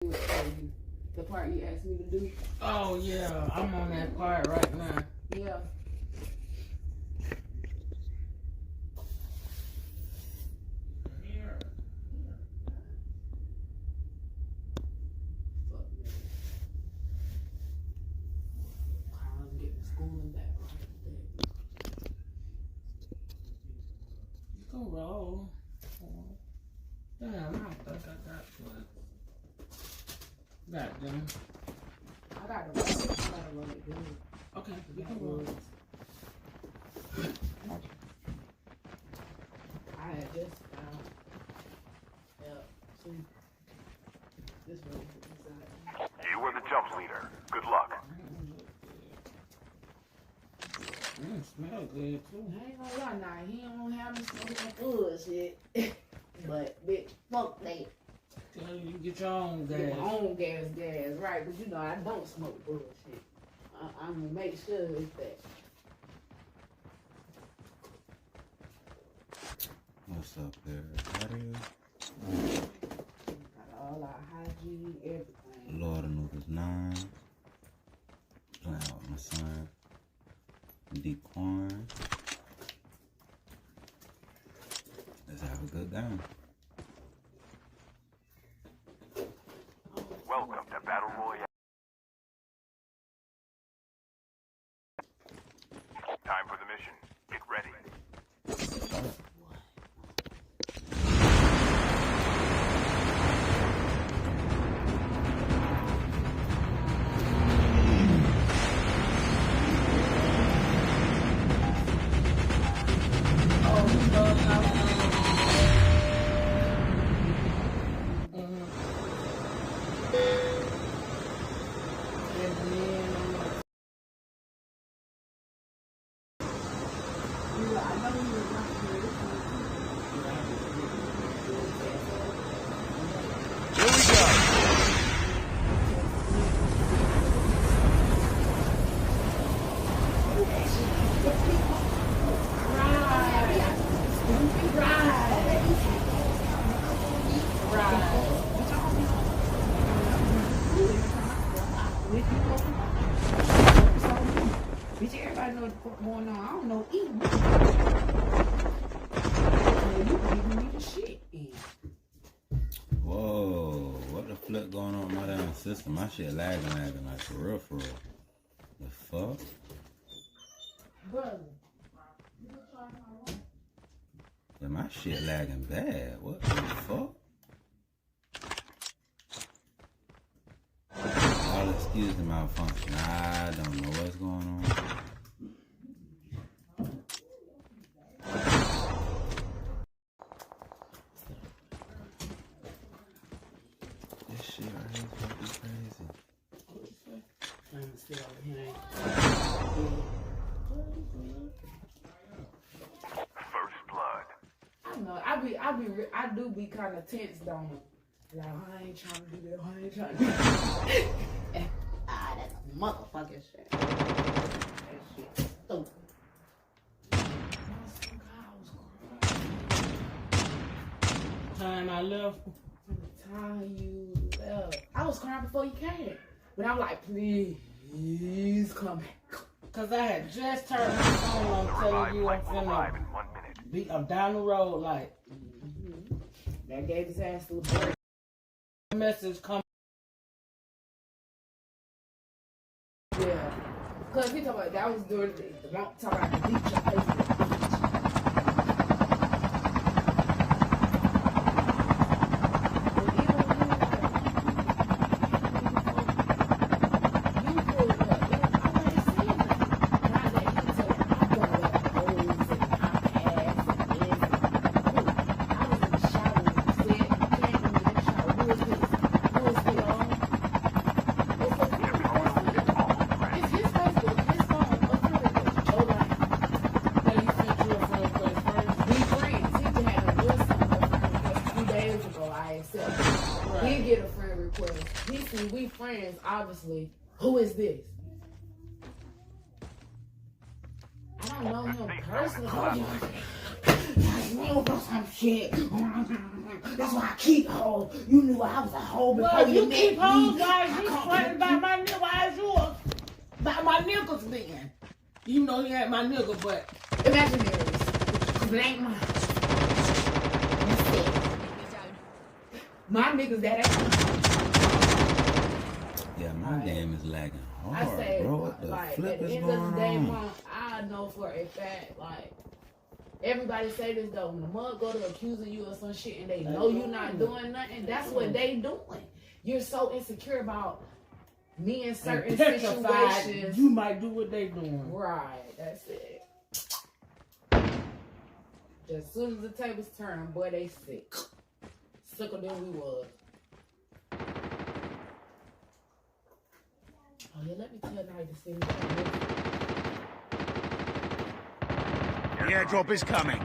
The part you asked me to do. Oh yeah, I'm on that part right now. Yeah. You can roll. Damn, I think I got one. Got them. I gotta roll it good. Okay, you can roll. I had just see this one inside. You were the jump leader. Good luck. Smell good too. I ain't gonna lie now, he don't have me smoking bullshit. But bitch, fuck that. You get your own gas. Get my own gas, right? But you know I don't smoke bullshit. I'm gonna make sure it's that. What's up there, everybody? Got all our hygiene, everything. Lord-Anubis9. Playing with my son. Decorn. Let's have a good game. Welcome to Battle Royale. Time for the mission. Get ready. Bitch, everybody know what's going on. I don't know either. You giving me the shit in. Whoa, what the flip going on with my damn system? My shit lagging like for real, for real. The fuck? Brother. Yeah, my shit lagging bad. What the fuck? All excuse the malfunction. I don't know what's going on. This shit right here is fucking crazy. I'm still over here. First blood. I know. I do be kind of tense, don't I? Like, I ain't trying to do that. I ain't trying to do that. That's a motherfucking shit. That shit stupid. Time I left. From the time you left. I was crying before you came. But I'm like, please come back. Cause I had just turned my phone on telling you I'm Arrive finna in 1 minute. I'm down the road like That gave his ass to the break. message come. Yeah. Because he talking about that was during the talking about the beach on Facebook. He get a friend request. He see we friends, obviously. Who is this? I don't know him personally. You know some shit. That's why I keep hoes. You knew I was a hoe before Well, you you met keep me. hoes. Why is I you can't sweating keep about my nigga? Why is yours? about my niggas then. You know he had my nigga, but Imaginaries. Cause it ain't mine. That's it. My niggas that ain't Yeah, my game is lagging I hard, say, bro. What the like, flip at the is end going of the day, on? Mom, I know for a fact, like, everybody say this though, when the mug go to accusing you of some shit and they know you not doing nothing, that's what they doing. You're so insecure about me in certain situations. You might do what they doing. Right, that's it. As soon as the tables turn, boy, they sick. Sicker than we was. Oh yeah, let me tell Night to send me that. The airdrop is coming.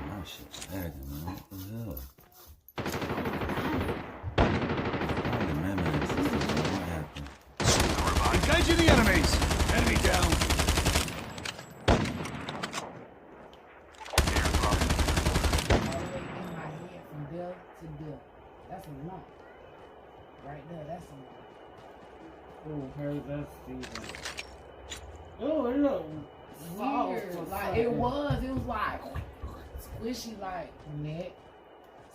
My shit's lagging, man. What the hell? Probably memory system. What happened? Engaging the enemies. Enemy down. All the way in my head from there to there. That's a lump. Right there, that's a lump. Oh, hey, that's Steven. Oh, it look Weird. Like it was like squishy like neck.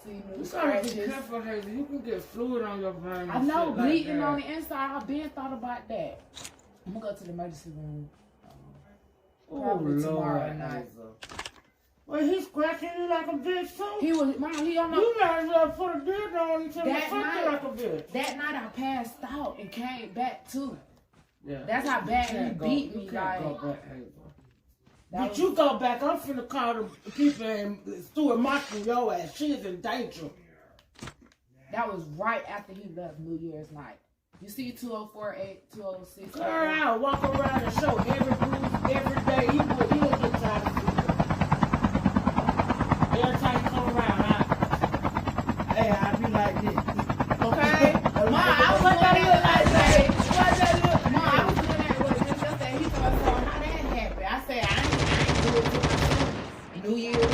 See new You gotta be scratches. careful, Hazel. You can get fluid on your brain. I know, bleeding on the inside. I've been thought about that. I'm gonna go to the emergency room. Oh, Probably tomorrow Lord, night. Hazel. Well, he's scratching you like a bitch, too. He was, Mom, he on You might as well put a dildo on each other That fuck night- you like a bitch. that night I passed out and came back too. Yeah. That's how bad he can't go- beat you me. can't Like go back, Hazel. that But was- you go back, I'm finna call the people and Stuart Martin your ass. She is in danger. that was right after he left New Year's night. You see 2048, 2006. Girl, I'll walk around and show every bruise every day. He'll get tired of it. Every time you come around, I'll be like this. Okay? Ma, I was doing that like that. Ma, I was doing that with him just that he started saying how that happened. I said, I ain't do it to myself. New Year's.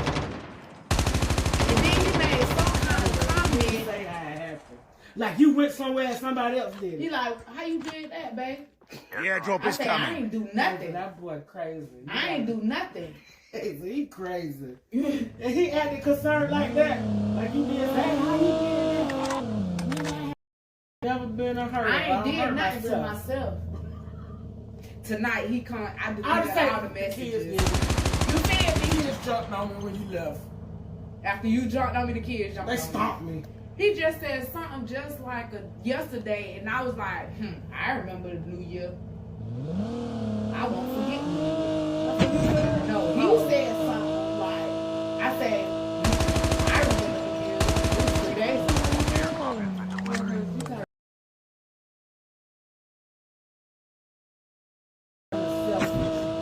And then he made some kind of comment. Say how it happened. Like you went somewhere and somebody else did He it. like, how you did that, babe? The airdrop I is said, I coming. ain't do nothing. That boy crazy. I ain't do nothing. He crazy. And he acted concerned like that. Like you did that. How you did that? Never been a hurt. I ain't did hurt nothing to myself. Tonight he come. I I deleted say all the the kids messages. did. You feel The me? kids jumped on me when you left. After you jumped on me, the kids jumped They on me. stomped me. He just said something just like yesterday, and I was like, I remember the New Year. I won't forget New Year. No, he said something like, I said, I remember New Year. It was 3 days ago.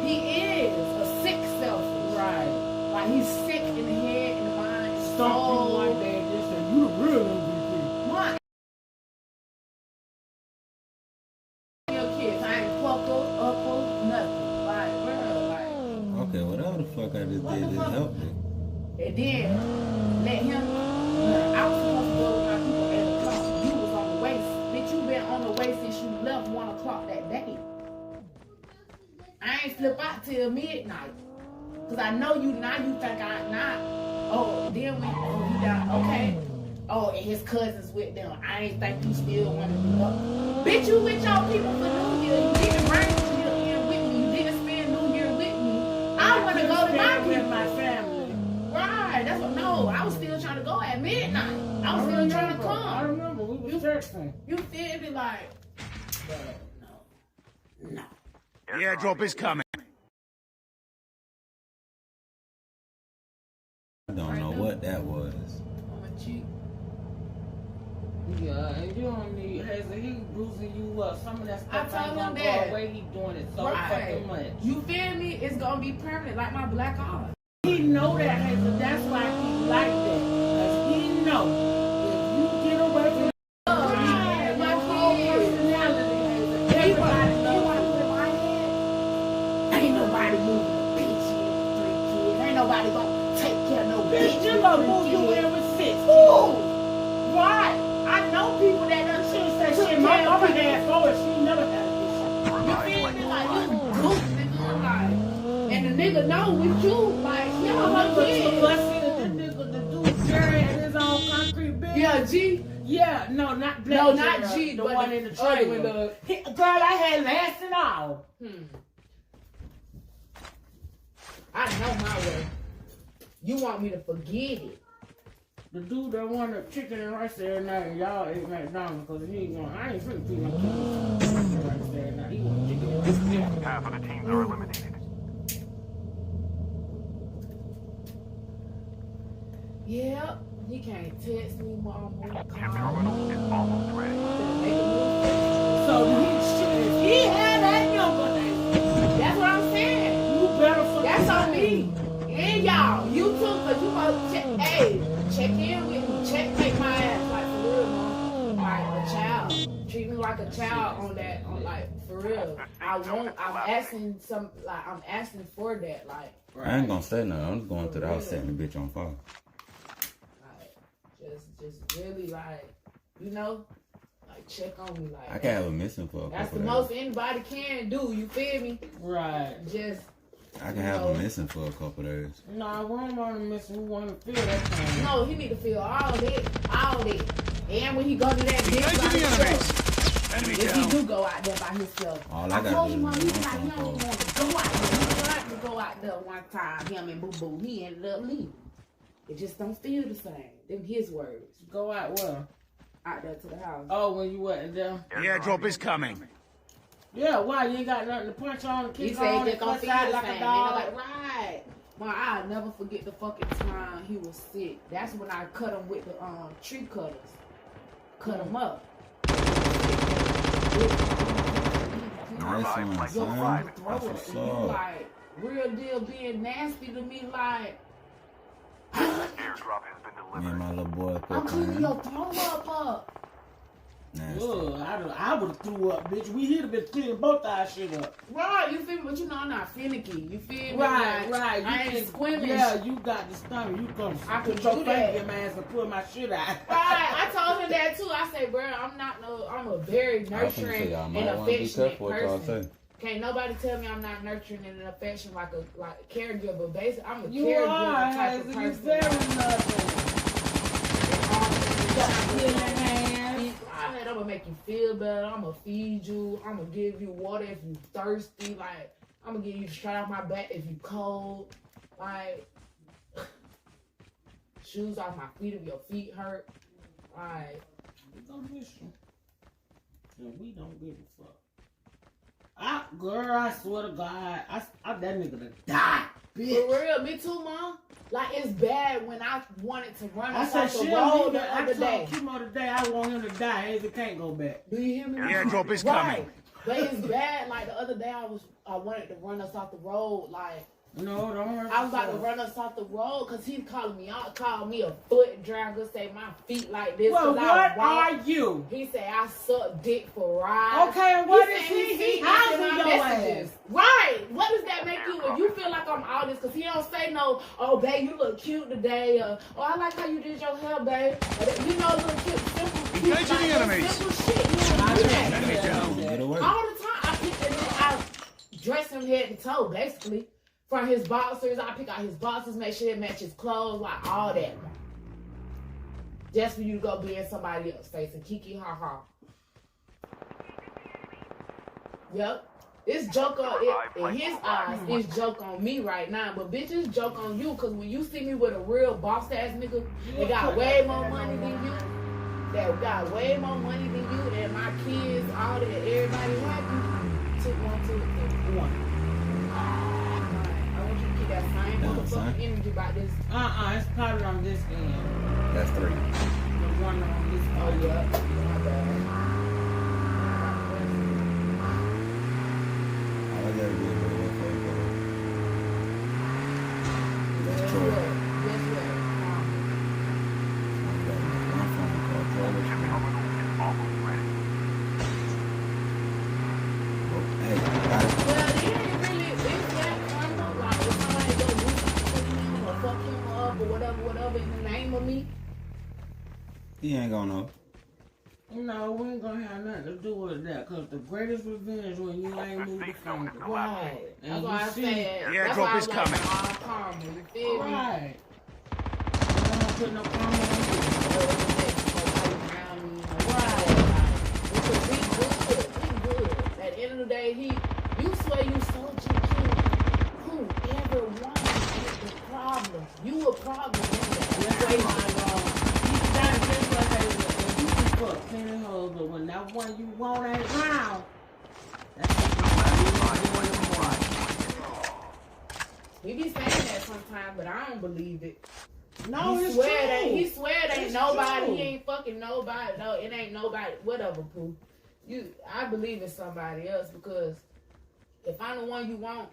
He is a sick selfish. Right. Like he's sick in the head and the mind. Stomped you one day and just said, you the real MVP. What? Your kids, I ain't plucked up, nothing. Like, bro, like. Okay, whatever the fuck I just did, just helped it. And then let him. I was supposed to go with my people at 8 o'clock. You was on the way. Bitch, you been on the way since you left 1 o'clock that day. I ain't flip out till midnight. Cause I know you now. You think I not. Oh, then we. Oh, you down? Okay. Oh, and his cousins with them. I ain't think you still wanted to go. Bitch, you with your people for New Year. You didn't bring New Year in with me. You didn't spend New Year with me. I want to go to my with people. my family. Right, that's what. No, I was still trying to go at midnight. I was still trying to I come. remember. We was texting. You feel me? Like, but no. The airdrop is coming. I don't know what that was. On my cheek. Yeah, and you don't need Hazel. He bruising you up. Some of that I stuff told ain't him gonna that. go away. He doing it so Right. fucking much. You feel me? It's gonna be permanent, like my black eye. He know that, Hazel. That's why he like that. Cause he know if you get away from Right, your my whole kids. personality, Hazel, He everybody wanna knows put in my head. But no, with you, like, y'all her kids. The dude Jerry had his own concrete building. Yeah, G. Yeah, no, not Black No, Jerry, not G, the but one the in the other trailer. one, Girl, I had last and all. I know my way. You want me to forget it? The dude that wanted chicken and rice every night, and y'all ate McDonald's because he ain't going. I ain't finna feed my kids chicken and rice every night. He want chicken and rice. Half of the teams are eliminated. Yeah, he can't text me, mom. Chip terminal is almost ready. So he had that younger name. That's what I'm saying. You better fucking. That's on me. And y'all, you too, cause you must check. Hey, check in with me. Checkmate my ass, like for real, mom. Like a child. Treat me like a child on that. On like for real. I'm asking for that, like. I ain't gonna say nothing. I'm just going to the house setting the bitch on fire. Just really like, you know, like check on me like. I can have a missing for a That's the couple most days. anybody can do. You feel me? Right. Just. I can have a missing for a couple days. Nah, we don't want to miss. We want to feel that thing. No, he need to feel all that. And when he go to that bitch by Engaging the himself, enemies. Enemy if he down. do go out there by himself. All I I gotta told do you, mom, is he run like, from he don't the want to go out there. He tried to go out there one time, him and Boo Boo. He ended up leaving. It just don't feel the same. Them his words. Go out where? Out there to the house. Oh, when you wasn't there. The airdrop is coming. Yeah, why? You ain't got nothing to punch on, kick He on, said and just gonna cuss feel out the like same. a And dog. I'm like, right. Well, I'll never forget the fucking time he was sick. That's when I cut him with the tree cutters. Cut him up. Nice one, Your son. fucking That's throat. what's And you up. like, real deal being nasty to me, like, Airdrop has been Me and delivered. my little boy I'm put cleaning in. your throat up. Nasty. Ugh, I would have threw up, bitch. We here to be cleaning both our shit up. Right, you feel me? But you know I'm not finicky. You feel me? Right, Like, right. I You ain't can- squeamish. Yeah, you got the stomach. You come I put can your do finger that. in my ass and pull my shit out. Right, I told him that too. I say, bro, I'm a very I was gonna nurturing say, y'all and might want to be affectionate careful what y'all person. say. Can't nobody tell me I'm not nurturing and affection like a caregiver. Basically, I'm a You caregiver are, type of Hazel. person. You very nothing. I'm gonna make you feel better. I'm gonna feed you. I'm gonna give you water if you thirsty. Like I'm gonna give you straight off my back if you cold. Like shoes off my feet if your feet hurt. Like We gonna miss you. And we don't give a fuck. I swear to God, I that nigga to die, bitch. for real, me too, mom. Like it's bad when I wanted to run I said, across the shit, road the I other day. told Kimo today I want him to die. Hazel can't go back. Do you hear me? The airdrop is Right. coming. But it's bad. Like the other day, I wanted to run us off the road. Like No, don't hurt I was about to yourself. run us off the road because he's calling me out, called me a foot dragger, say my feet like this. Well, 'cause I what walk. are you? He said I suck dick for rides. Okay, and what is said he? see He this housing in my your messages. ass. Right. What does that make you if you feel like I'm all this? Because he don't say no, oh, babe, you look cute today. Oh, I like how you did your hair, babe. You know, little cute, simple, cute, Engaging the enemies. simple shit. You don't do that. Enemy down. Get away. All the time, I pick that I dress him head to toe, basically. From his boxers, I pick out his boxers, make sure it matches clothes, like all that. Just for you to go be in somebody else's face and kiki ha ha. Yep. It's joke on in his eyes. It's joke on me right now, but bitches joke on you because when you see me with a real boss ass nigga that got way more money than you, that got way more money than you, and my kids, all that, everybody happy. Took one, two, three, one. I want you to keep that same motherfucking energy about this. It's probably on this end. That's 3. The one on this Oh end. yeah, my bad. All I gotta do is wait for it to go. That's Guess Troy. what? Guess what? I got one phone call. Troy, Chip terminal is almost ready. hey, got it. Well, it ain't really, it's that kind of like if somebody go do something to him or fuck him up or whatever in the name of me. He ain't gonna know. No, we ain't gonna have nothing to do with that, cause the greatest revenge when you ain't moved the finger. Right. And That's you why I see- said. The That's why I airdrop was is like, coming. all karma. You feel me? Right. You don't put no karma on you. Because we good. At the end of the day, you swear you soldier king. Whoever won is the problem. You a problem in that. That's why you gotta think like that. You can fuck plenty hoes, but when that one you want ain't round, that's We be saying that sometimes, but I don't believe it. no, he it's swear true. that he swear it ain't It's nobody. true. He ain't fucking nobody. No, it ain't nobody. Whatever, Pooh. I believe it's somebody else because if I'm the one you want,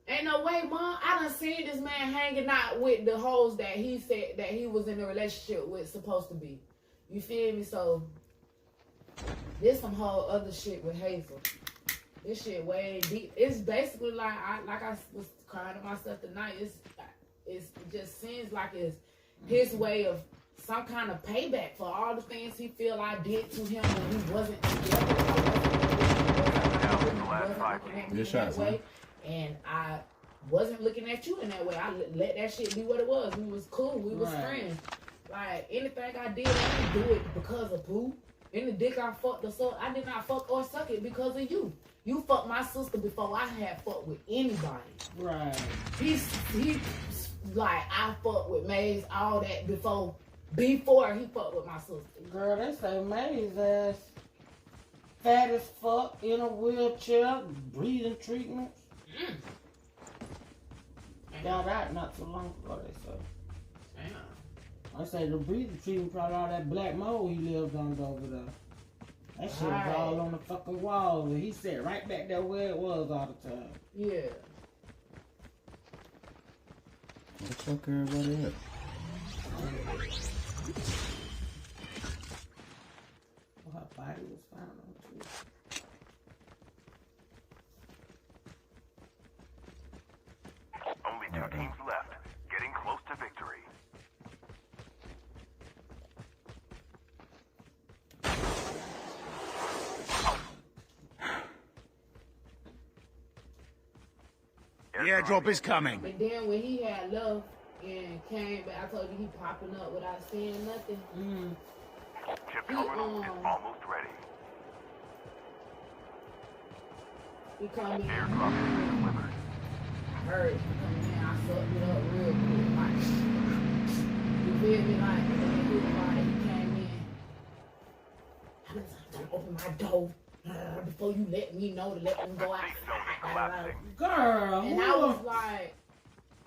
ain't no way, Mom. I done seen this man hanging out with the hoes that he said that he was in a relationship with supposed to be. You feel me? So there's some whole other shit with Hazel. This shit way deep. It's basically like I was crying to myself tonight. It just seems like it's his way of some kind of payback for all the things he feel I did to him when he wasn't together. Good shot, son. And I wasn't looking at you in that way. I let that shit be what it was. We was cool. We was friends. Like anything I did, I didn't do it because of Pooh. Any dick I fucked or so, I did not fuck or suck it because of you. You fucked my sister before I had fucked with anybody. Right. He like I fucked with Maze, all that before he fucked with my sister. Girl, they say Maze ass fat as fuck in a wheelchair, breathing treatments. Got out not too long ago, they say. Damn. I say the breathing treatment probably all that black mold he lived under over there. That shit was all on the fucking walls, and he sat right back there where it was all the time. Yeah. Where the fuck everybody at? Well, her body was found on too. Only 2 teams left. Getting close to victory. The airdrop is coming. But then when he had left and came back, I told you he popping up without saying nothing. Chip terminal is almost ready. He come in. Airdrop has been delivered. I heard he come in. I sucked it up real quick. Like, you feel me? Like, and he came in. I was trying to open my door before you let me know to let them go out. Safe zone is collapsing. Girl, And I was like,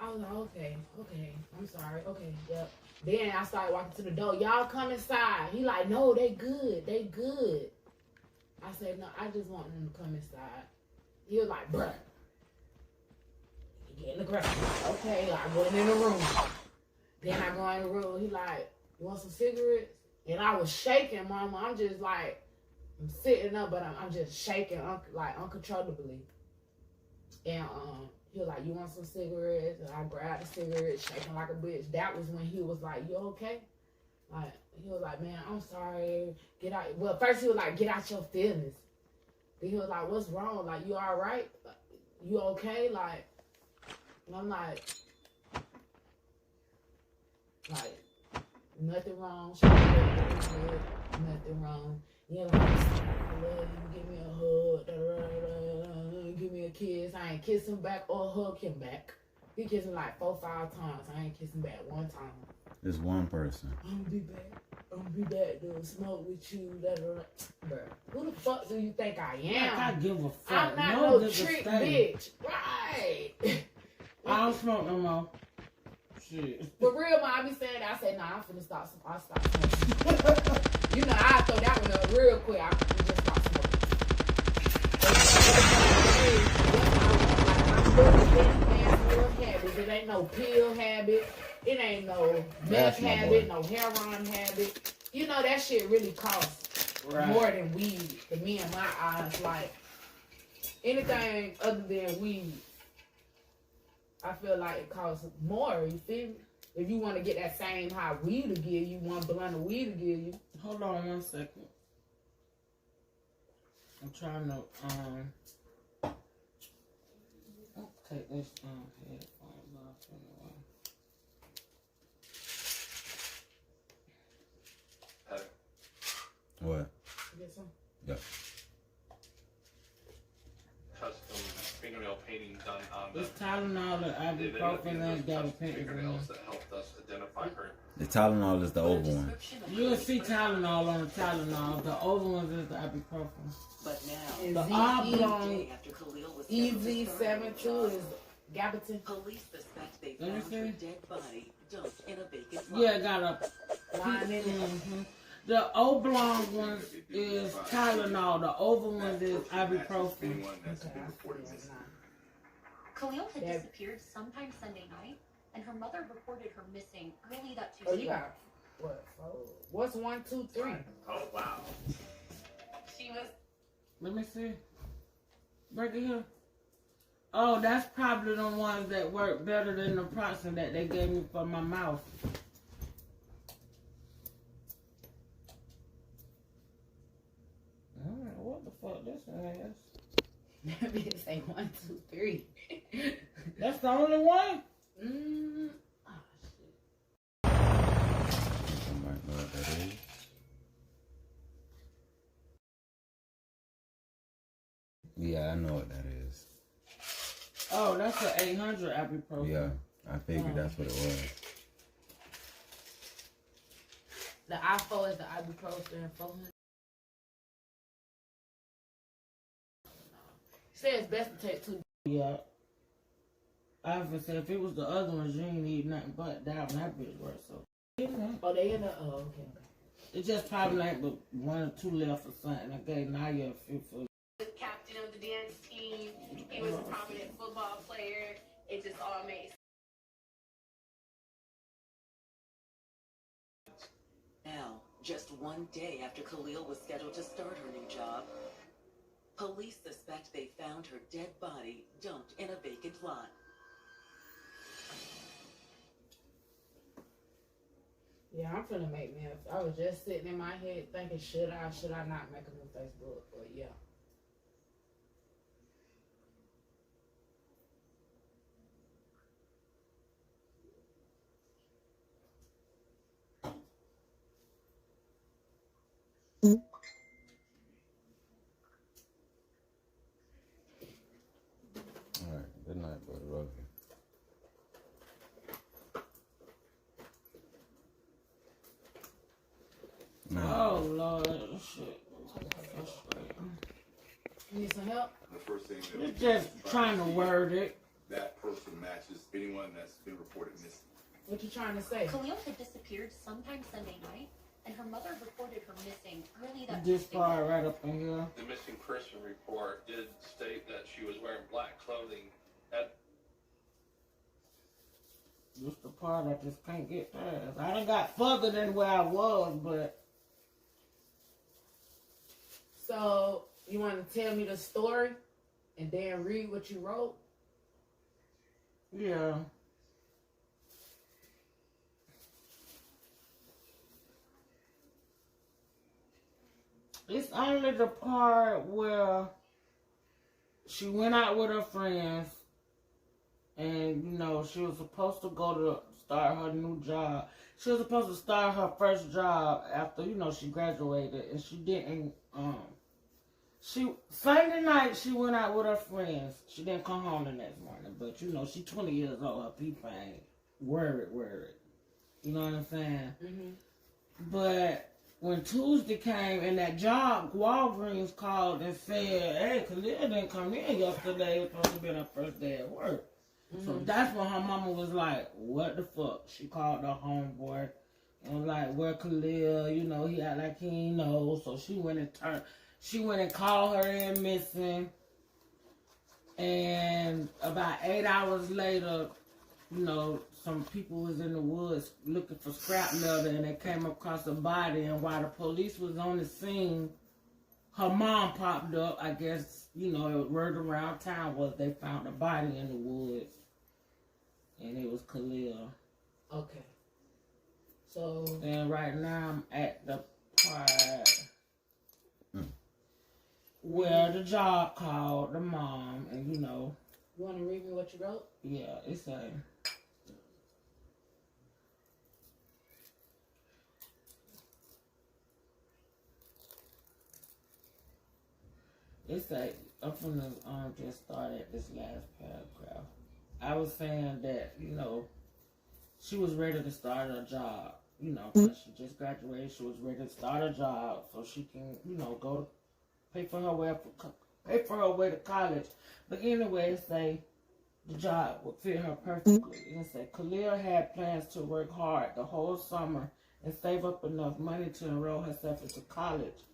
okay, I'm sorry, okay, yep. Then I started walking to the door. Y'all come inside. He like, no, they good. I said, no, I just want them to come inside. He was like, bruh. He getting aggressive. Like, okay, I went in the room. Then I go in the room. He like, you want some cigarettes? And I was shaking, Mama. I'm just like, I'm sitting up, but I'm just shaking, like uncontrollably. And he was like, you want some cigarettes? And I grabbed the cigarette, shaking like a bitch. That was when he was like, you okay? Like, he was like, man, I'm sorry. Get out. Well, first he was like, get out your feelings. Then he was like, what's wrong? Like, you all right? You okay? Like, and I'm like, nothing wrong. Nothing wrong. You know, I love you. Give me a hug. Give me a kiss. I ain't kiss him back or hug him back. He kissed me like 4 or 5 times. I ain't kiss him back one time. It's one person. I'm gonna be back to smoke with you. Bruh, who the fuck do you think I am? I give a fuck. I'm not no no trick bitch. Right. I don't smoke no more. Shit. For real, man, I be saying that. I say, nah, I'm finna stop. I'll stop smoking. You know, I throw that one up real quick. I just stop smoking. It ain't no pill habit. It ain't no meth habit, no heroin habit. You know, that shit really costs more than weed to me in my eyes. Like, anything other than weed, I feel like it costs more, you feel me? If you want to get that same high weed to give you, one blunt of weed to give you. Hold on 1 second. I'm trying to take this headphones off anyway. What? Get some? Yeah. Custom fingernail painting done on This the Tylenol and ibuprofen and gabapentin. fingernails that helped us identify her. The Tylenol is the over one. You'll see Tylenol on the Tylenol. The over ones is the ibuprofen. But now, And The ZE oblong after Khalil was scheduled to start EZ72 is Gabapentin. police suspect they Let me found her see. dead body dumped in a vacant lot. Yeah, it got a Line in it. mhm. The oblong ones is Tylenol. The oval ones is ibuprofen. Anyone that's Okay, been I reported see it missing. now. Khalil had Yeah. disappeared sometime Sunday night, and her mother reported her missing early that Oh, Tuesday. you got what? Oh, what's 1, 2, 3? Oh wow. She was Let me see. Break it here. Oh, that's probably the ones that work better than the Proxen that they gave me for my mouth. What the fuck this one is? That bitch say 1, 2, 3. That's the only one? Oh, shit. Somebody know what that is. Yeah, I know what that is. Oh, that's the 800 ibuprofen. Yeah, I figured that's what it was. The I4 is the ibuprofen 400. Say it's best to take 2. Yeah. I was gonna say, if it was the other ones, you ain't need nothing but that one. That bitch works so. Oh, they in the. Oh, okay. It just probably ain't but 1 or 2 left or something. I gave Naya a few for. the captain of the dance team. He was a prominent football player. It just all made sense. Now, just one day after Khalil was scheduled to start her new job, police suspect they found her dead body dumped in a vacant lot. Yeah, I'm finna make me. I was just sitting in my head thinking, should I not make a new Facebook? But yeah. Alright, good night, brother. Love you. Nah. Oh, Lord. Shit. You need some help? The first thing that You're just trying to word it. that person matches anyone that's been reported missing. What you trying to say? Khalil had disappeared sometime Sunday night, and her mother reported her missing early that This Tuesday. far right up in here. The missing person report did state that she was wearing black clothing. At This the part I just can't get past. I done got further than where I was, but So you want to tell me the story and then read what you wrote? yeah. It's only the part where she went out with her friends and, you know, she was supposed to go to start her new job. She was supposed to start her first job after, you know, she graduated, and she didn't, Sunday night, she went out with her friends. She didn't come home the next morning, but, you know, she 20 years old. Her people ain't worried. You know what I'm saying? Mm-hmm. But when Tuesday came and that job, Walgreens called and said, hey, Khalil didn't come in yesterday. It was supposed to be her first day at work. Mm-hmm. So that's when her mama was like, what the fuck? She called her homeboy and was like, where Khalil? You know, he act like he ain't know. So she went and called her in missing. And about 8 hours later, you know, some people was in the woods looking for scrap metal, and they came across a body. And while the police was on the scene, her mom popped up. I guess, you know, word around town was they found a body in the woods, and it was Khalil. Okay. So And right now I'm at the part where job called the mom, and you know. You want to read me what you wrote? Yeah, it's a. I'm gonna just start at this last paragraph. I was saying that, you know, she was ready to start her job. You know, 'cause she just graduated. She was ready to start a job so she can, you know, go to pay for her way to college. But anyway, it say the job would fit her perfectly. And it say Khalil had plans to work hard the whole summer and save up enough money to enroll herself into college.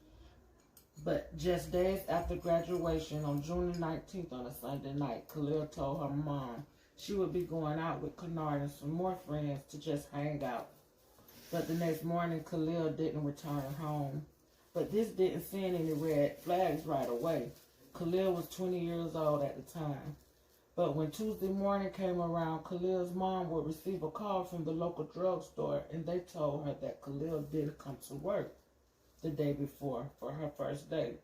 But just days after graduation, on June the 19th on a Sunday night, Khalil told her mom she would be going out with Kennard and some more friends to just hang out. But the next morning, Khalil didn't return home. But this didn't send any red flags right away. Khalil was 20 years old at the time. But when Tuesday morning came around, Khalil's mom would receive a call from the local drugstore, and they told her that Khalil didn't come to work the day before for her first day.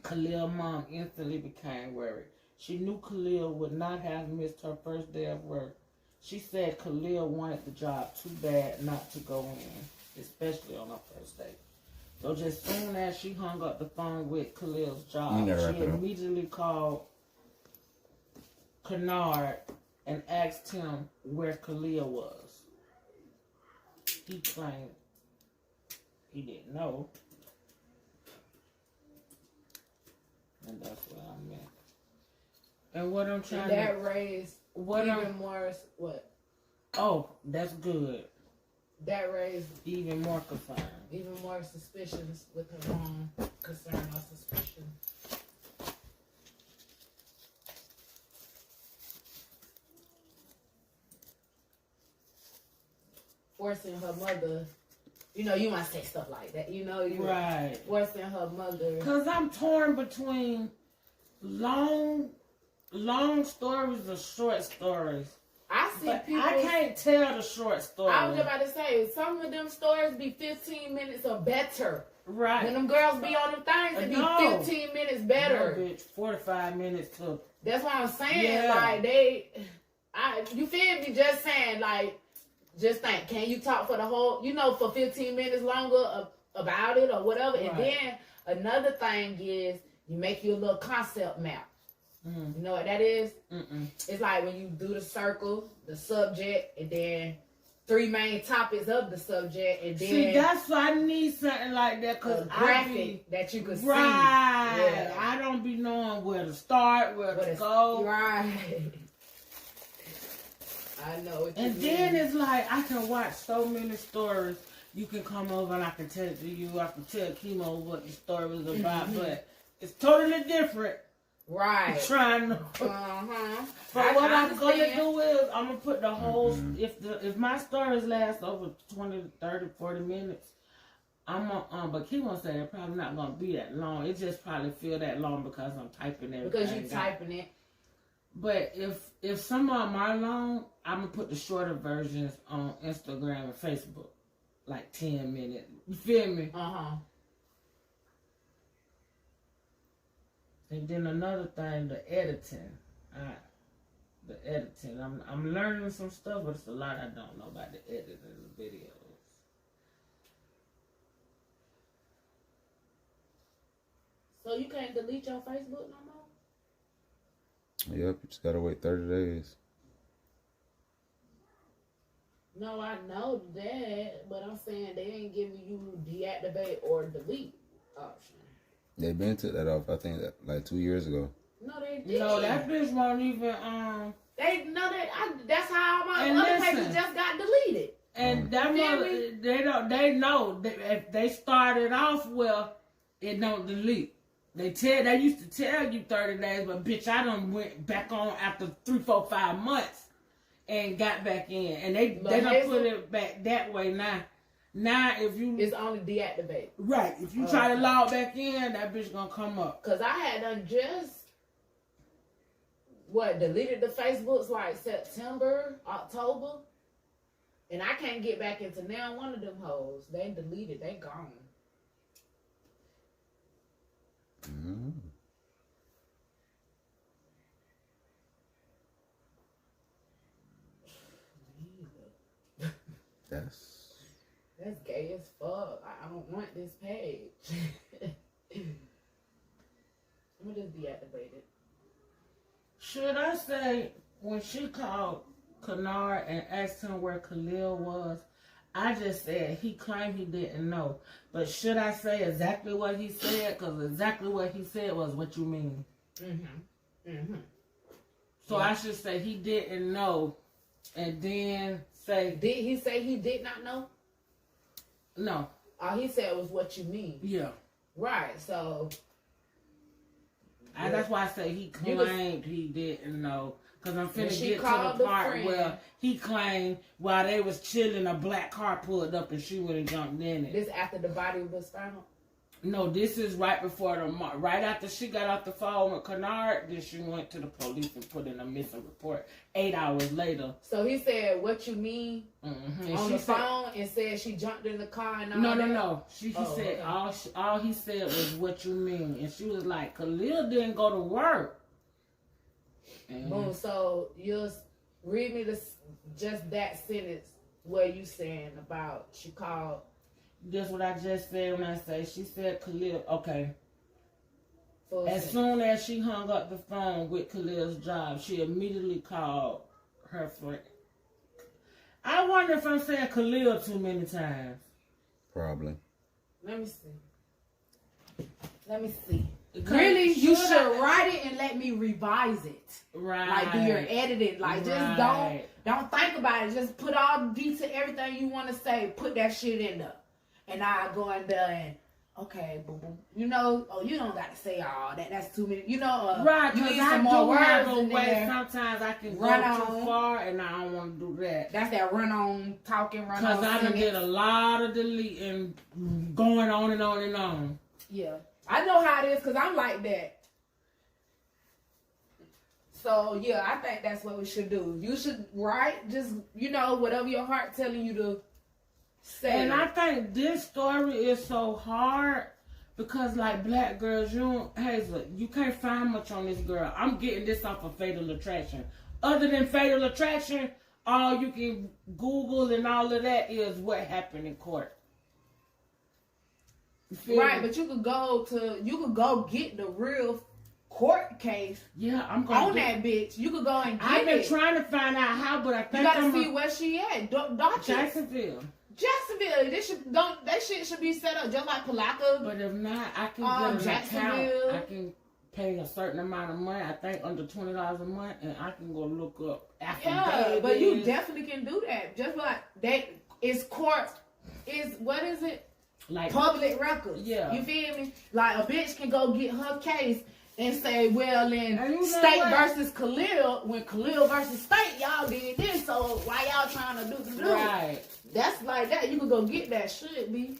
Khalil's mom instantly became worried. She knew Khalil would not have missed her first day of work. She said Khalil wanted the job too bad not to go in, especially on her first day. So just soon as she hung up the phone with Khalil's job, she immediately called Kennard and asked him where Khalil was. He claimed he didn't know. And that's what I meant. And what I'm trying to... that raised even more... What? Oh, that's good. That raised... even more concern. Even more suspicions with her mom. Concern or suspicion. Forcing her mother... You know, you might say stuff like that. You know, you right. Forcing her mother. Because I'm torn between long stories or short stories. I see people. I can't tell the short story. I was about to say, some of them stories be 15 minutes or better. Right. When them girls be on them things, it be 15 minutes better. No, bitch, 45 minutes to. That's what I'm saying. Yeah. Like, you feel me? Just saying, like, just think, can you talk for the whole, for 15 minutes longer about it or whatever? Right. And then another thing is you make your little concept map. You know what that is? It's like when you do the circle, the subject, and then 3 main topics of the subject, and then... See, that's why I need something like that, because graphic that you can see. Right. Yeah. I don't be knowing where to start, where to go. Right. I know what you mean. And then it's like, I can watch so many stories. You can come over and I can tell it to you. I can tell Chemo what the story was about, but it's totally different. Right. Trying to. But what I'm gonna do is I'm gonna put the whole. If my stories last over 20, 30, 40 minutes, I'm gonna. But Chemo said it's probably not gonna be that long. It just probably feel that long because I'm typing everything. Because you typing it. But if some of them are long, I'm gonna put the shorter versions on Instagram and Facebook, like 10 minutes. You feel me? And then another thing, the editing. I'm learning some stuff, but it's a lot I don't know about the editing of the videos. So you can't delete your Facebook no more? Yep, you just gotta wait 30 days. No, I know that, but I'm saying they ain't giving you deactivate or delete option. They been took that off, I think, like 2 years ago. No, they didn't. No, that bitch won't even, that's how my other pages just got deleted. And that mother, they know if they started off well, it don't delete. They used to tell you 30 days, but bitch, I done went back on after 3, 4, 5 months and got back in. And they done put it back that way now. Now, if you... It's only deactivate. Right. If you try to log back in, that bitch gonna come up. Because I had done just... deleted the Facebooks like September, October. And I can't get back into now one of them hoes. They deleted. They gone. Mm. That's gay as fuck. I don't want this page. I'm gonna just deactivate it. Should I say, when she called Kennard and asked him where Khalil was, I just said he claimed he didn't know. But should I say exactly what he said? Because exactly what he said was what you mean. So I should say he didn't know, and then say... Did he say he did not know? No. All he said was what you mean. Yeah. Right, so... That's why I say he claimed he didn't know. Because I'm finna get to the part where he claimed while they was chilling, a black car pulled up and she would have jumped in it. This after the body was found? No, this is right before right after she got off the phone with Kennard, then she went to the police and put in a missing report 8 hours later. So he said, what you mean? On the phone and said she jumped in the car and all that? No. He said, all he said was what you mean. And she was like, Khalil didn't go to work. And boom, so you'll read me just that sentence where you saying about she called. That's what I just said when I say she said Khalil. Okay. As soon as she hung up the phone with Khalil's job, she immediately called her friend. I wonder if I'm saying Khalil too many times. Probably. Let me see. Really, you should write it and let me revise it. Right. Like do your editing. Like just don't think about it. Just put all the detail, everything you want to say. Put that shit in there. And I go in there and, okay, boom, boom. You know, you don't got to say all that. That's too many. You know, right, you need some more words in there. Way sometimes I can go too far and I don't want to do that. That's that run on, talking, run on. Because I done did a lot of deleting, going on and on and on. Yeah. I know how it is because I'm like that. So, yeah, I think that's what we should do. You should write just, you know, whatever your heart telling you to say. And I think this story is so hard because, like, black girls, Hazel, you can't find much on this girl. I'm getting this off of Fatal Attraction. Other than Fatal Attraction, all you can Google and all of that is what happened in court. Right, but you could go get the real court case. Yeah, I'm going on that bitch. You could go and get I've been trying to find out how, but I think you gotta see where she at. Jacksonville. That shit should be set up just like Palaca. But if not, I can get an account. I can pay a certain amount of money. I think under $20 a month, and I can go look up after. Yeah, but you definitely can do that. Just like that is court. What is it? Like public records. Yeah. You feel me? Like a bitch can go get her case and say, well, in State versus Khalil, when Khalil versus State, y'all did this, so why y'all trying to do? Right. That's like that. You can go get that. Should be.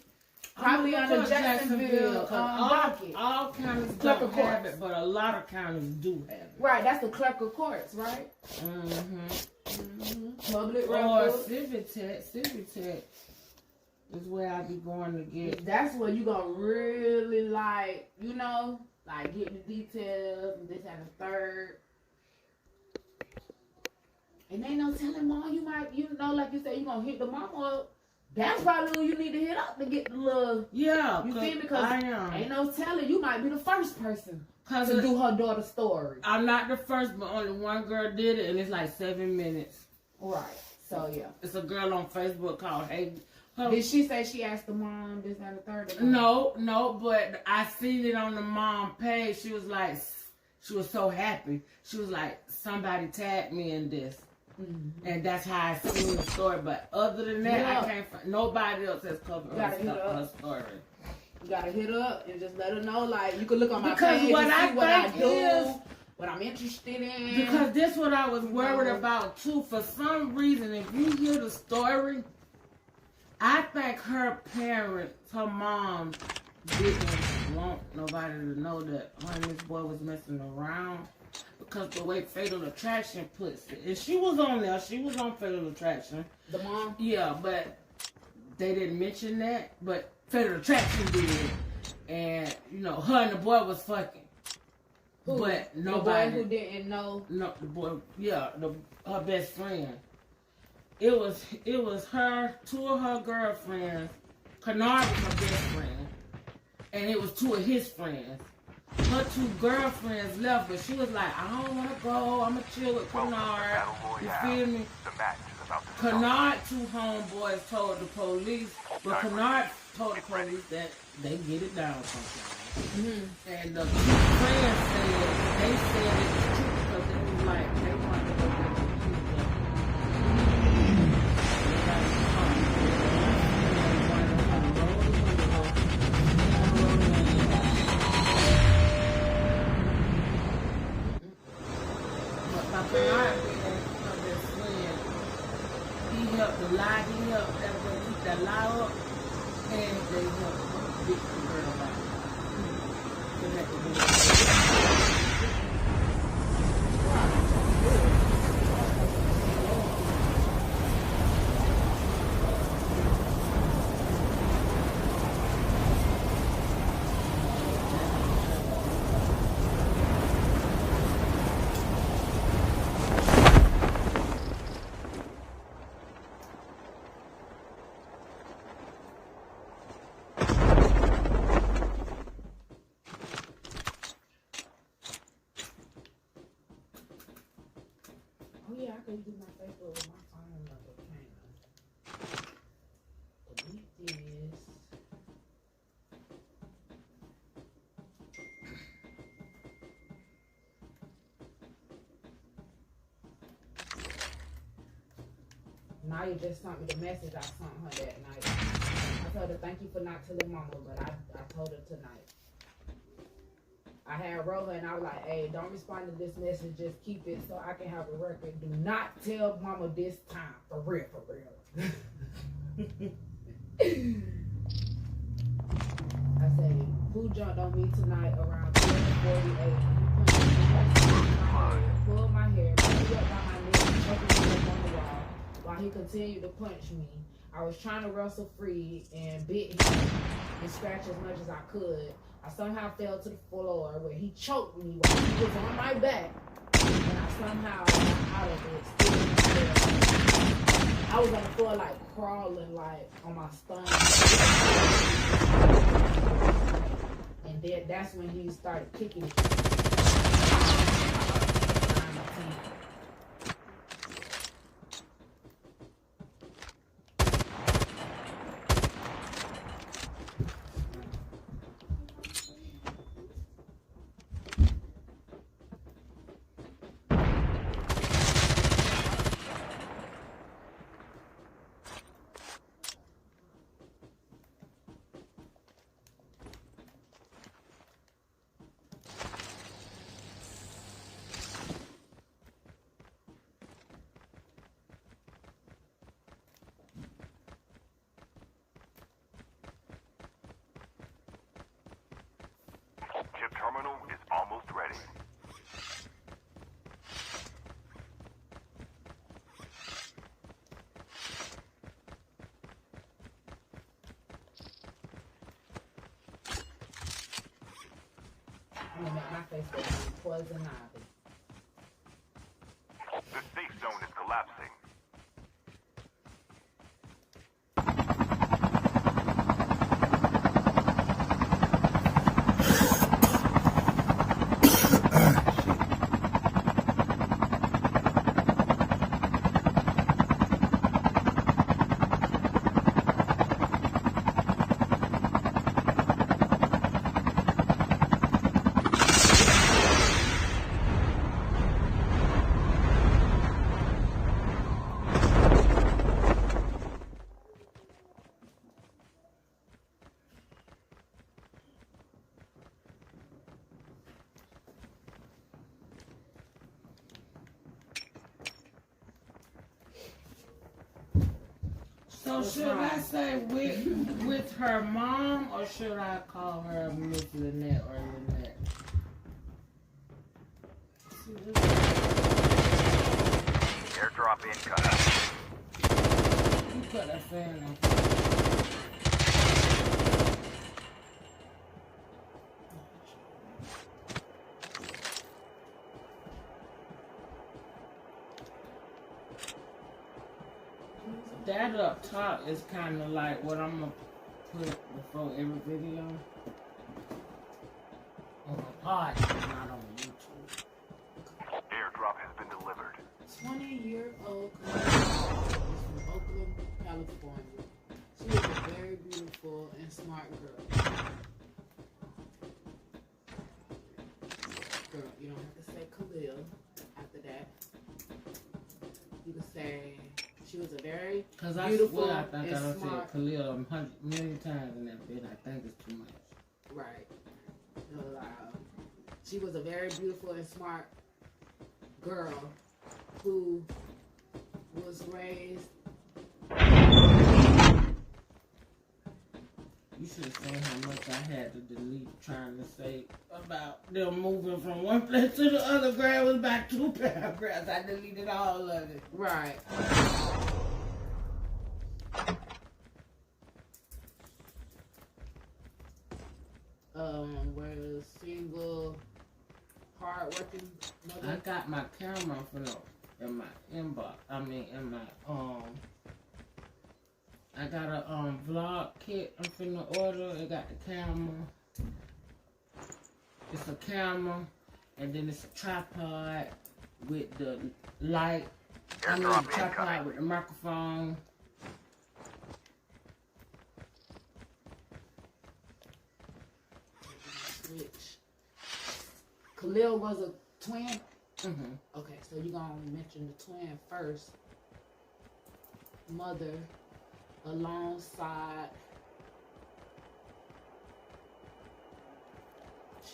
Probably on the Jacksonville docket. All counties don't have it, but a lot of counties do have it. Right. That's the clerk of courts, right? Public records. Or Civic Tech. Is where I be going to get. That's where you gonna really like, you know, like get the details and this and the third. And ain't no telling mom, you might, you know, like you said, you gonna hit the mama up. That's probably who you need to hit up to get the love. Yeah, you feel me? Because ain't no telling, you might be the first person to do her daughter's story. I'm not the first, but only one girl did it, and it's like 7 minutes. Right. So yeah, it's a girl on Facebook called Hey. Did she say she asked the mom this and the third? No, but I seen it on the mom page. She was like, she was so happy. She was like, somebody tagged me in this. And that's how I seen the story. But other than that, I can't find, nobody else has covered her story. You gotta hit her up and just let her know. Like, you can look on my page and see what I do, what I'm interested in. Because this what I was worried about too. For some reason, if you hear the story, I think her parents, her mom, didn't want nobody to know that her and this boy was messing around. Because the way Fatal Attraction puts it. And she was on there. She was on Fatal Attraction. The mom? Yeah, but they didn't mention that. But Fatal Attraction did. And, you know, her and the boy was fucking. Who? But The nobody. boy who didn't know. No, the boy, yeah, her best friend. It was her, 2 of her girlfriends. Kennard was her best friend. And it was 2 of his friends. Her 2 girlfriends left, but she was like, I don't want to go. I'm going to chill with Kennard. You feel me? The match is about to start. Kennard 2 homeboys told the police, but Kennard told the police that they get it down sometimes. Mm-hmm. And the 2 friends said, they said it was true because it was like, they wanted to go back to the he helped the lie, he helped everybody keep that lie up, and they helped get the girl out. So that could be Oh yeah, I could do my Facebook with my phone number. Delete this. Naya just sent me the message I sent her that night. I told her thank you for not telling mama, but I told her tonight. I had wrote her and I was like, hey, don't respond to this message, just keep it so I can have a record. Do not tell mama this time. For real, for real. I say, who jumped on me tonight around 12:48? Pulled my hair, pulled me up by my neck, and choked me up on the wall while he continued to punch me. I was trying to wrestle free and bit him and scratch as much as I could. I somehow fell to the floor where he choked me while he was on my back. And I somehow got out of it, still in the floor. I was on the floor like crawling like on my stomach. And then that's when he started kicking me. Chip terminal is almost ready. I'm gonna make my face look poison ivy. The safe zone is collapsing. So should I say with her mom, or should I call her Miss Lynette or Lynette? Airdrop incoming. You put a fan on. That up top is kind of like what I'm gonna put before every video on my podcast, not on YouTube. Airdrop has been delivered. 20-year-old Camille is from Oakland, California. She is a very beautiful and smart girl. Girl, you don't have to say Khalil after that. You can say she was a very beautiful I think I and don't say smart. Khalil 100 million times in that bit. I think it's too much. Right. She was a very beautiful and smart girl who was raised. You should have seen how much I had to delete trying to say about them moving from one place to the other. Girl, it was about 2 paragraphs. I deleted all of it. Right. Was single, hardworking mother. I got my camera in my inbox. I mean, in my I got a vlog kit I'm finna order. It got the camera. It's a camera, and then it's a tripod with the light. I mean, the tripod with the microphone. Switch. Khalil was a twin. Mm-hmm. Okay, so you're gonna mention the twin first. Mother, alongside.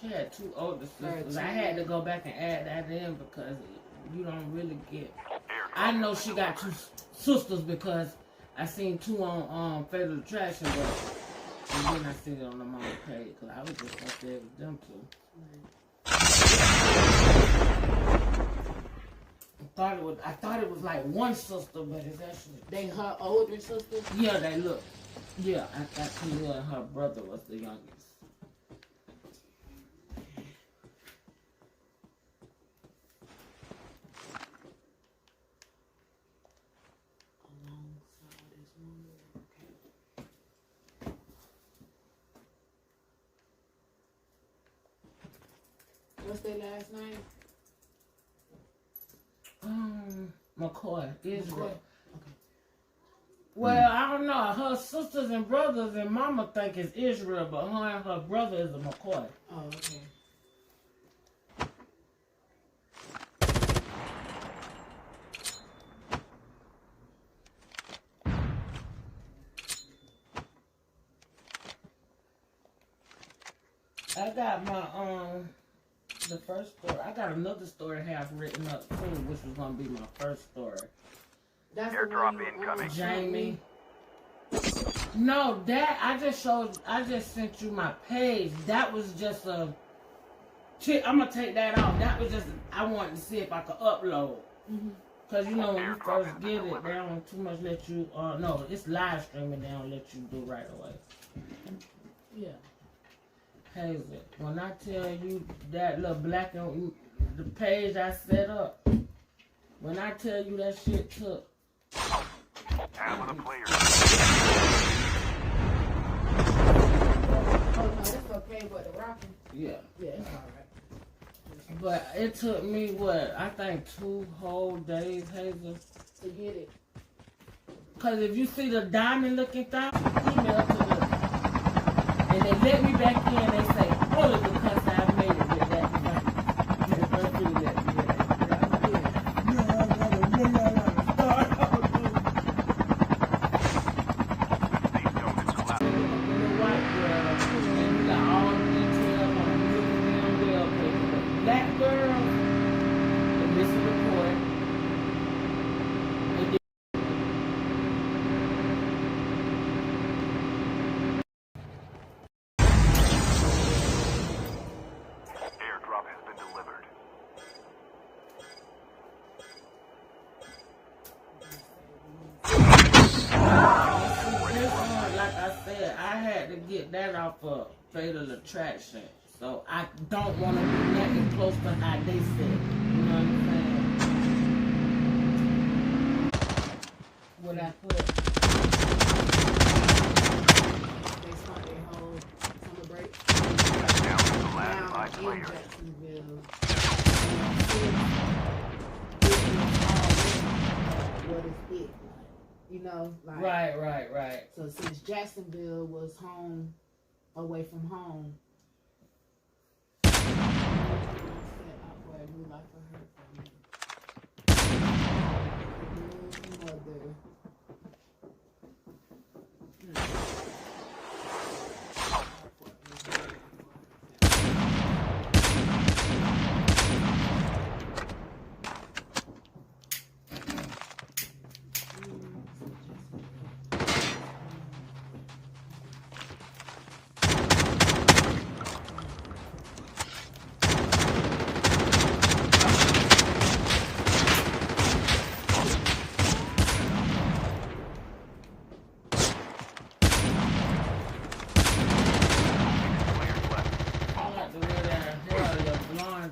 She had 2 older sisters. I had to go back and add that in because you don't really get. I know she got 2 sisters because I seen 2 on Fatal Attraction, but and then I seen it on the mama page because I was just gonna say it was them 2. I thought it was like one sister, but it's actually They her older sister. yeah. They look. Yeah, I thought Khalil and her brother was the youngest. Alongside his mother. Okay. What's their last name? McCoy, Israel. McCoy. Okay. Well, I don't know. Her sisters and brothers and mama think it's Israel, but her and her brother is a McCoy. Oh, okay. I got my the first story. I got another story half written up too, which was gonna be my first story. That's Airdrop the one incoming. Jamie. No, that I just sent you my page. That was just a. I'm gonna take that off. That was just I wanted to see if I could upload. Cause you know when you first get it, they don't too much let you. No, it's live streaming. They don't let you do right away. Yeah. Hazel, when I tell you that little black and the page I set up, when I tell you that shit took. Half of the players. Oh no, that's okay. But the rocking. Yeah. Yeah, it's alright. But it took me what I think 2 whole days, Hazel, To get it. Cause if you see the diamond looking thing, email to the. And they let me back in, they say, only because I made it with that device. They first really let me in. Start over. The white girl, and we got all the details on the webpage. Black girl, the missing report. Airdrop has been delivered. Like I said, I had to get that off of Fatal Attraction. So I don't want to be nothing close to how they said. You know what I'm saying? what I put. They start their whole summer break. Down to the last Now 5 in players. Jacksonville. What is it? You know, like Right. so since Jacksonville was home away from home, set out for a new life for her family. Mother.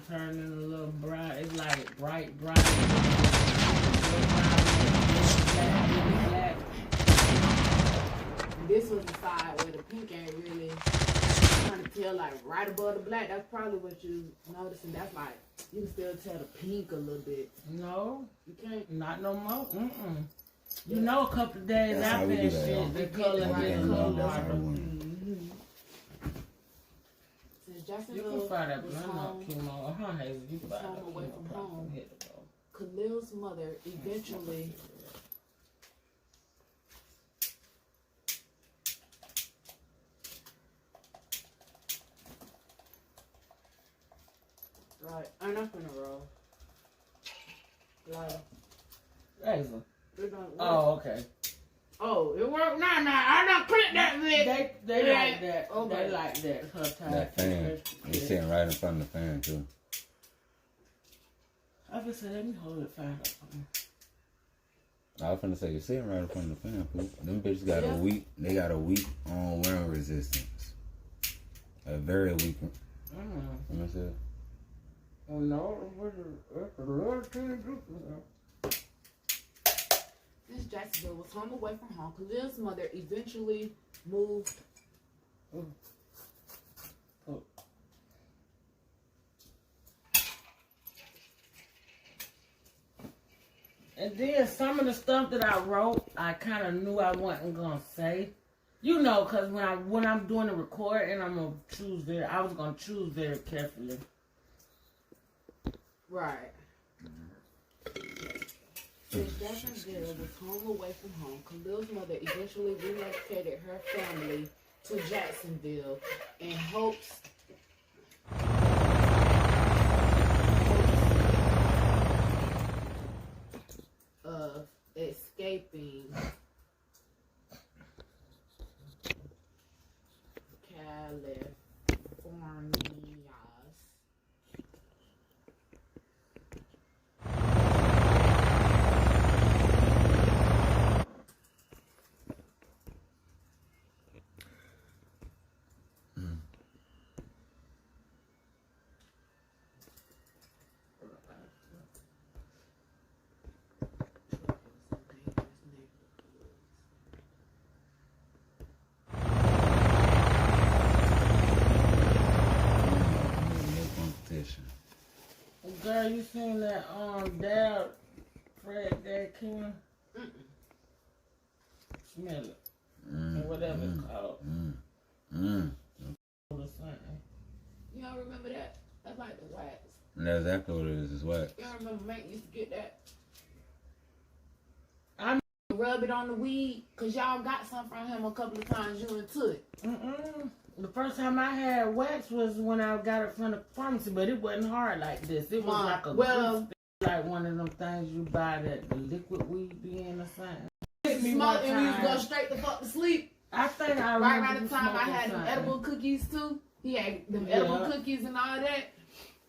Turning a little bright. It's like bright. Black. This was the side where the pink ain't really trying to tell, like right above the black. That's probably what you noticing. That's like you can still tell the pink a little bit. No, you can't. Not no more. You know, a couple of days after that shit, the color get a little darker. You can find that blend up, chemo. Hazel, you can find that away from home. Here to go. Khalil's mother eventually right, I'm not gonna roll. Like Hazel. It don't work. Oh, okay. Oh, it worked. Nah, I don't click that bit. They like that. Okay. They like that. Her type. That fan. He's sitting right in front of the fan too. I was saying, let me hold it fine. I was finna say, you're sitting right in front of the fan, fool. Them bitches got a weak. They got a weak on wearing resistance. A very weak. You know what I'm saying? Oh no, what the Lord can do? Since Jacksonville was home away from home, Khalil's mother eventually moved. And then some of the stuff that I wrote, I kind of knew I wasn't gonna say, you know, cause when I'm doing the recording, I was gonna choose very carefully. Right. Since Jacksonville was home away from home, Khalil's mother eventually relocated her family to Jacksonville in hopes of escaping California. Girl, you seen that Dad King? Smell it. Or whatever it's called. You don't remember that? That's like the wax. That's exactly what it is. It's wax. You don't remember Mac used to get that? I rub it on the weed, cause y'all got some from him a couple of times. You into it. The first time I had wax was when I got it from the pharmacy, but it wasn't hard like this. It was like a like one of them things you buy that the liquid weed be in or something. Smoke and we used to go straight the fuck to sleep. I think I right around the time I had them edible cookies too. He had them edible cookies and all that.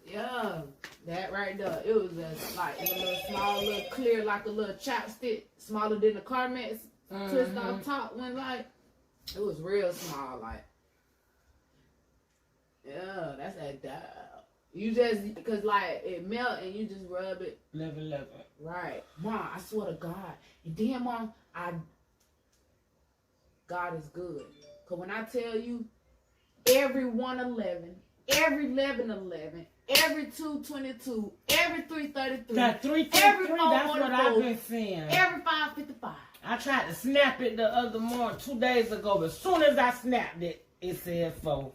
Yeah, that right there. It was just like a little small, little clear, like a little chapstick, smaller than the Carmex twist on top. When like it was real small, like. Yeah, that's that dab. You just, because like it melt and you just rub it. 11. Right. Mom, I swear to God. And then, Mom, God is good. Because when I tell you, every 111, every 1111, every 222, every 333, that 333, every that's what I've been seeing. Every 555. I tried to snap it the other morning, 2 days ago, but as soon as I snapped it, it said 4.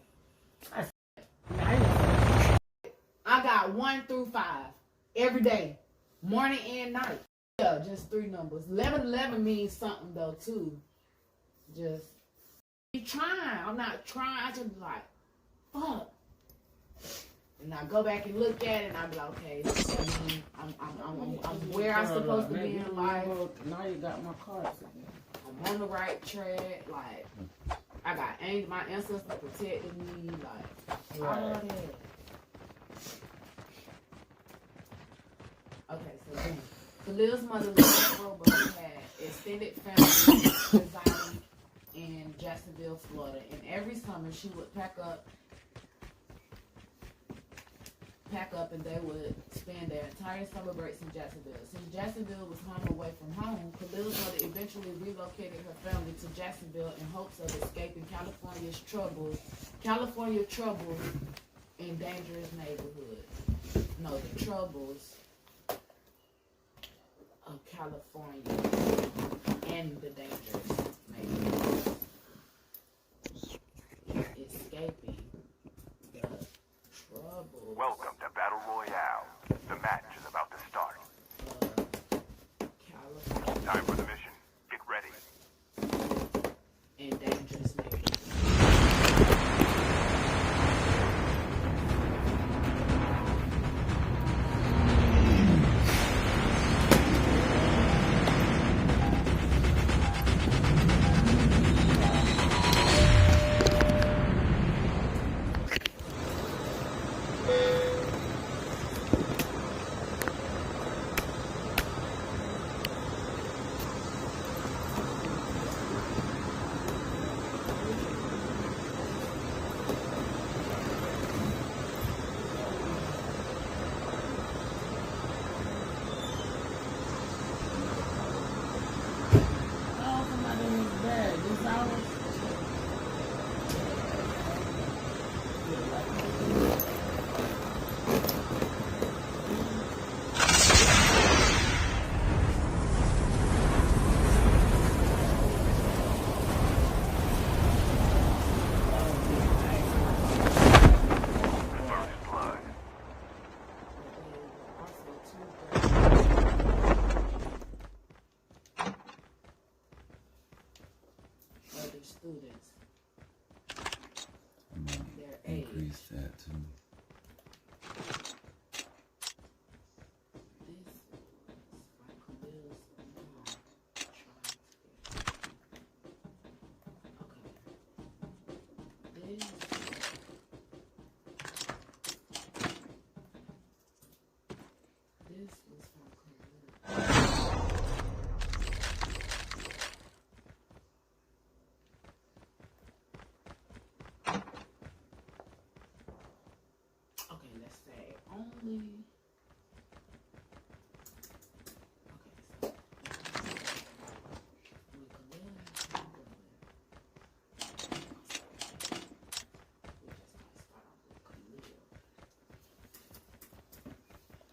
I got 1 through 5 every day, morning and night. Yeah, just 3 numbers. 1111 means something though too. Just be trying. I'm not trying. I just be like, fuck. And I go back and look at it, and I be like, okay, I mean, I'm where I'm supposed to be in life. Now you got my cards again. I'm on the right track. Like, I got my ancestors protecting me. Like, all of that. Okay, so then, Khalil's mother was Afro, but we had extended family residing in Jacksonville, Florida. And every summer, she would pack up, and they would spend their entire summer breaks in Jacksonville. Since Jacksonville was home away from home, Khalil's mother eventually relocated her family to Jacksonville in hopes of escaping California troubles in dangerous neighborhoods. No, the troubles of California and the dangerous neighborhoods. Escaping the troubles. Welcome to Battle Royale. The match is about to start. California Time for the mission. Get ready. and dangerous neighborhoods. Students. Their age. Increase that too.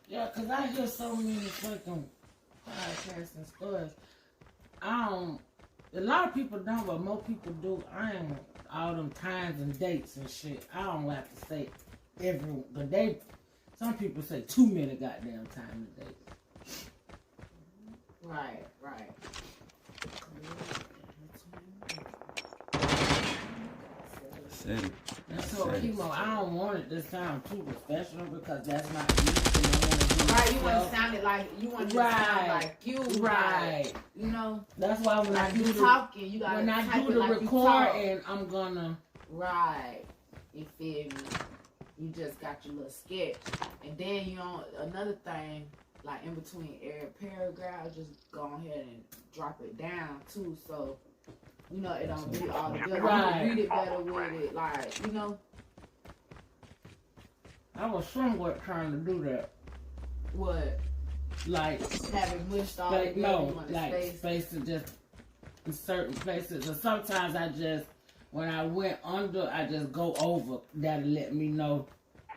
Yeah, because I hear so many fucking podcasts and stories. A lot of people don't, but most people do. I ain't all them times and dates and shit. I don't like to say some people say too many goddamn time and dates. Right. Said it. That's so chemo. I don't want it to sound too professional because that's not you. Right, you want to sound it like you want to sound like you. Right. You know. That's why when I do talking, you gotta when I type do the like recording, I'm gonna. Right. You feel me? You just got your little sketch, and then you know another thing. Like in between every paragraph, just go ahead and drop it down too, so you know it don't be all together. Right. You read it better with it, like you know. I was somewhat trying to do that. What? Like Have it mushed all like, together? no, You want a like space? space it just in certain places. Or sometimes I just, when I went under, I just go over. That'll let me know.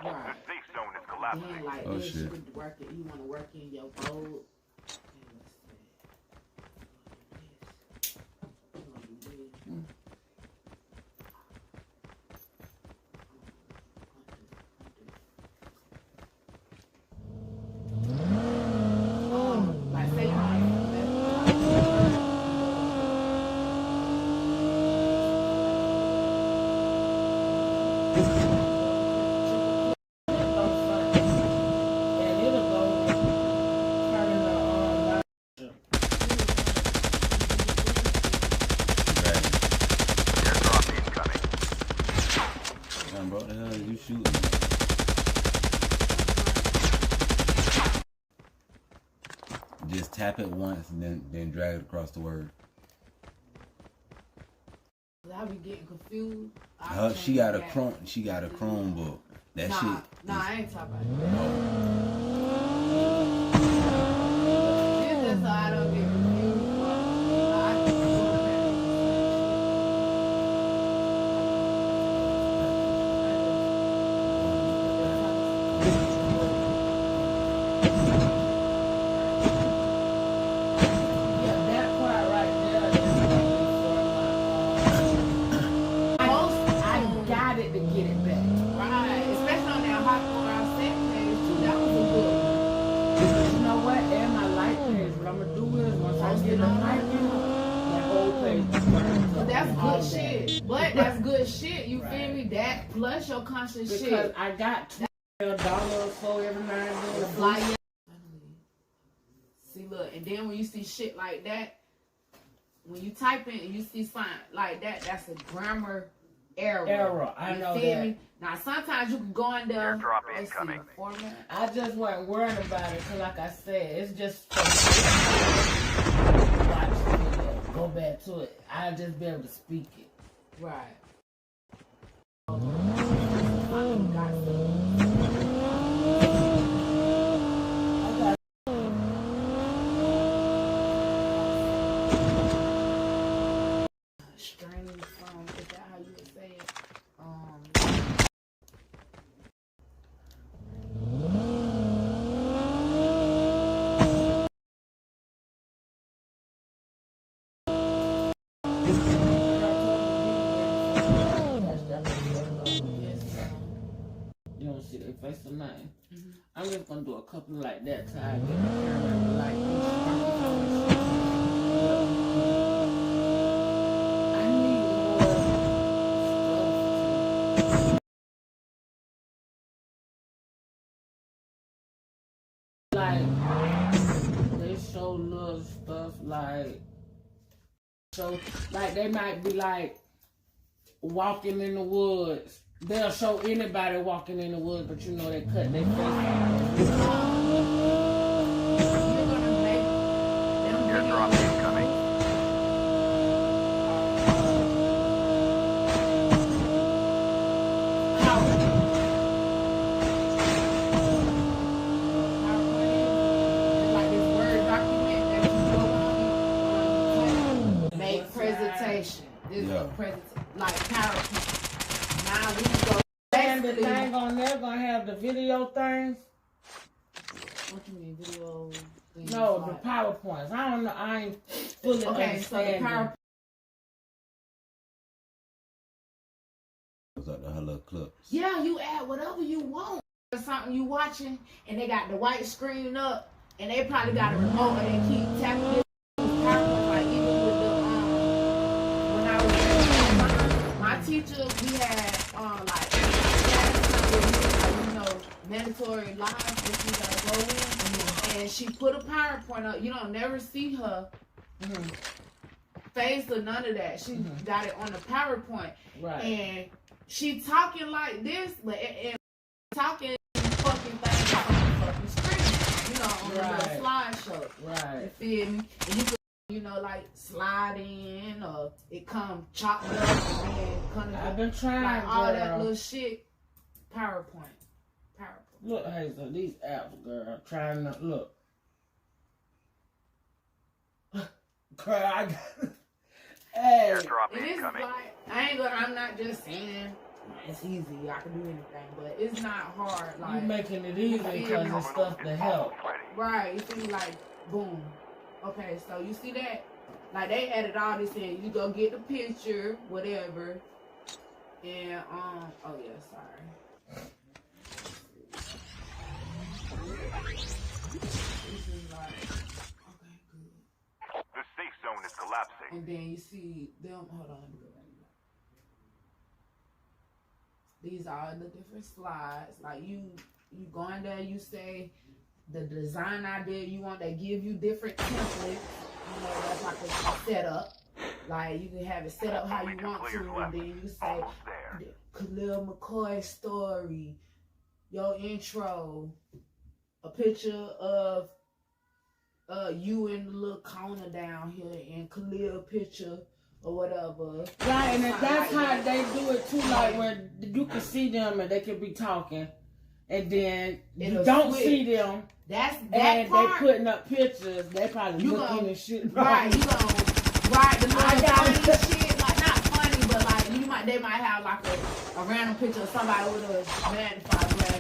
The Right. safe zone is collapsing. Then like Oh, this, shit. you could work it. You want to work in your boat. Like say And it'll go turning the Airdrop incoming. Damn, bro, what the hell are you shooting? Just tap it once and then drag it across the word. I be getting confused. She got a Chromebook. That Nah, shit. I ain't talking about that. No. This is so I don't get confused. I can do Yeah, that part right there is I got it to get it back. right, especially on that hot water I sent page too. That was a good one. You know what? And my light page. What I'm gonna do is once I get the light in, that whole page burns But up that's all good day. shit. But that's good shit. You feel Right. me? That plus your conscious Because shit. I got $12 or so every now and then. The flyer. See, look, and then when you see shit like that, when you type in and you see sign like that, that's a grammar error. I You know feel that. me? Now sometimes you can go in there. Airdrop Let's see, incoming. format. I just wasn't worried about it because, like I said, it's just watch the video, go back to it. I'll just be able to speak it. Right. Straining from, is that how you would say it? You don't see their face or nothing. I'm just gonna do a couple like that till I get the camera like I need more stuff. Like they show little stuff like they might be like walking in the woods. They'll show anybody walking in the woods, but you know they cut their face off. You're gonna make them Airdrop videos. incoming. Like this Word document that you go on, make presentation. This is a presentation, like PowerPoint. Now we go And the basically. thing on there gonna have the video things. What you mean, video? things No, like- the PowerPoints. I don't know. I ain't fully Okay, so the understanding. PowerPoint. Those are the hello clips. Yeah, you add whatever you want. Or something you watching, and they got the white screen up, and they probably got a remote, and they keep tapping this PowerPoint. Like even with the when I was my teacher, we had like mandatory live that you gotta go in, and she put a PowerPoint up. You don't never see her face or none of that. She got it on the PowerPoint, Right. and she talking like this, but and talking fucking things on the fucking screen, you know, on the little slideshow. Right. You feel me? And you could, like slide in, or it come chopped up, and then come. I've been trying, like all that girl. little shit. PowerPoint. Look, Hazel, these apps, girl, trying to look. Girl, I got. Hey, Airdrop It is incoming. like, I'm not just saying it's easy, I can do anything, but it's not hard. you Like, making it easy because it's stuff to help. right, you see, like, boom. Okay, so you see that? Like, they added all this in. You go get the picture, whatever. And, oh yeah, sorry. This is like, okay, good. The safe zone is collapsing. And then you see them, hold on, let me go back. These are the different slides. Like you go in there, you say the design idea you want, they give you different templates. You know, that's like a setup. Like you can have it set up how you want to, and then you say Khalil McCoy's story, your intro, a picture of you in the little corner down here, and Khalil picture or whatever. Right, and that's how they do it too, like where you can see them and they can be talking, and then you don't see them. That's that and part. they putting up pictures. They probably looking and shit. Right, you gonna write the little funny shit, like not funny, but like they might have like a random picture of somebody with a magnified glass.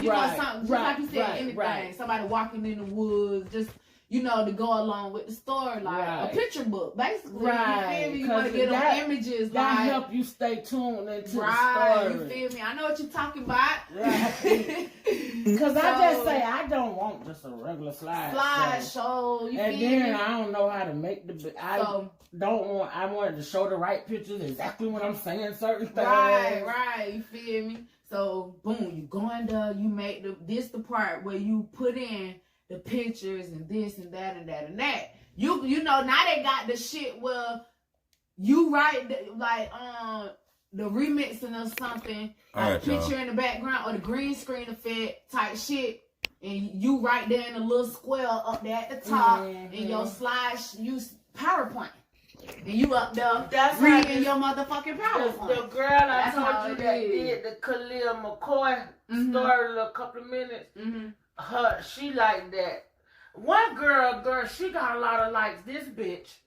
You know, something just like you said, anything. Somebody walking in the woods, just to go along with the story, like a picture book, basically. Right. You feel me? You want to get them images, that like help you stay tuned into the story. You feel me? I know what you're talking about. Right. Because I just say I don't want just a regular slideshow. You and feel then me? I don't know how to make the. I wanted to show the right pictures exactly when I'm saying certain things. Right. You feel me? So boom, you go in there. You make the part where you put in the pictures and this and that and that and that. You know now they got the shit where you write the remixing of something, like a picture in the background or the green screen effect type shit, and you right there in a little square up there at the top, and your slides use PowerPoint. And you up there reading your motherfucking PowerPoint. The girl I told you that did the Khalil McCoy story a couple of minutes, she like that. One girl, she got a lot of likes. This bitch,